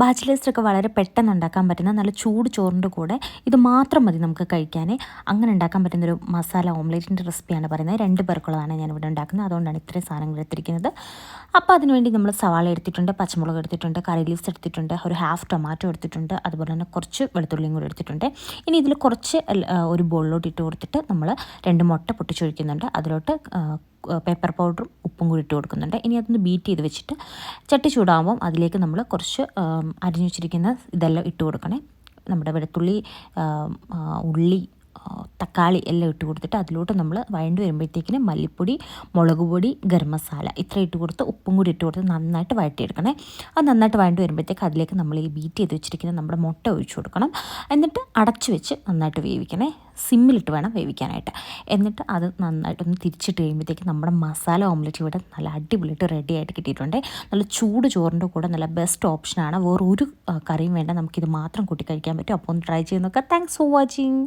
ബാച്ചിലേഴ്സൊക്കെ വളരെ പെട്ടെന്ന് ഉണ്ടാക്കാൻ പറ്റുന്ന നല്ല ചൂട് ചോറിൻ്റെ കൂടെ ഇത് മാത്രം മതി നമുക്ക് കഴിക്കാൻ. അങ്ങനെ ഉണ്ടാക്കാൻ പറ്റുന്നൊരു മസാല ഓംലേറ്റിൻ്റെ റെസിപ്പിയാണ് പറയുന്നത്. 2 പേർക്കുള്ളതാണ് ഞാനിവിടെ ഉണ്ടാക്കുന്നത്. അതുകൊണ്ടാണ് ഇത്രയും സാധനങ്ങൾ എടുത്തിരിക്കുന്നത്. അപ്പോൾ അതിനുവേണ്ടി നമ്മൾ സവാള എടുത്തിട്ടുണ്ട്, പച്ചമുളക് എടുത്തിട്ടുണ്ട്, കറി ലീവ്സ് എടുത്തിട്ടുണ്ട്, ഒരു ഹാഫ് ടൊമാറ്റോ എടുത്തിട്ടുണ്ട്, അതുപോലെ തന്നെ കുറച്ച് വെളുത്തുള്ളിയും കൂടി എടുത്തിട്ടുണ്ട്. ഇനി ഇതിൽ കുറച്ച് ഒരു ബോളിലോട്ട് ഇട്ട് കൊടുത്തിട്ട് നമ്മൾ 2 മുട്ട പൊട്ടിച്ചൊഴിക്കുന്നുണ്ട്. അതിലോട്ട് പെപ്പർ പൗഡറും ഉപ്പും കൂടി ഇട്ട് കൊടുക്കുന്നുണ്ട്. ഇനി അതൊന്ന് ബീറ്റ് ചെയ്ത് വെച്ചിട്ട് ചട്ടി ചൂടാകുമ്പം അതിലേക്ക് നമ്മൾ കുറച്ച് അരിഞ്ഞു വെച്ചിരിക്കുന്ന ഇതെല്ലാം ഇട്ട് കൊടുക്കണേ. നമ്മുടെ വെളുത്തുള്ളി, ഉള്ളി, തക്കാളി എല്ലാം ഇട്ട് കൊടുത്തിട്ട് അതിലോട്ട് നമ്മൾ വഴണ്ട് വരുമ്പോഴത്തേക്കിന് മല്ലിപ്പൊടി, മുളക് പൊടി, ഗരം മസാല ഇത്ര ഇട്ട് കൊടുത്ത് ഉപ്പും കൂടി ഇട്ട് കൊടുത്ത് നന്നായിട്ട് വഴറ്റിയെടുക്കണേ. അത് നന്നായിട്ട് വഴണ്ട് വരുമ്പോഴത്തേക്ക് അതിലേക്ക് നമ്മൾ ഈ ബീറ്റ് ചെയ്ത് വെച്ചിരിക്കുന്ന നമ്മുടെ മുട്ട ഒഴിച്ചു കൊടുക്കണം. എന്നിട്ട് അടച്ചു വെച്ച് നന്നായിട്ട് വേവിക്കണേ. സിമ്മിലിട്ട് വേണം വേവിക്കാനായിട്ട്. എന്നിട്ട് അത് നന്നായിട്ടൊന്ന് തിരിച്ചിട്ട് കഴിയുമ്പോഴത്തേക്ക് നമ്മുടെ മസാല ഓംലെറ്റ് ഇവിടെ നല്ല അടിപൊളിയായിട്ട് റെഡി ആയിട്ട് കിട്ടിയിട്ടുണ്ട്. നല്ല ചൂട് ചോറിൻ്റെ കൂടെ നല്ല ബെസ്റ്റ് ഓപ്ഷനാണ്. വേറൊരു കറിയും വേണ്ട, നമുക്കിത് മാത്രം കൂട്ടി കഴിക്കാൻ പറ്റും. അപ്പോൾ ഒന്ന് ട്രൈ ചെയ്ത് നോക്കാം. Thanks for watching.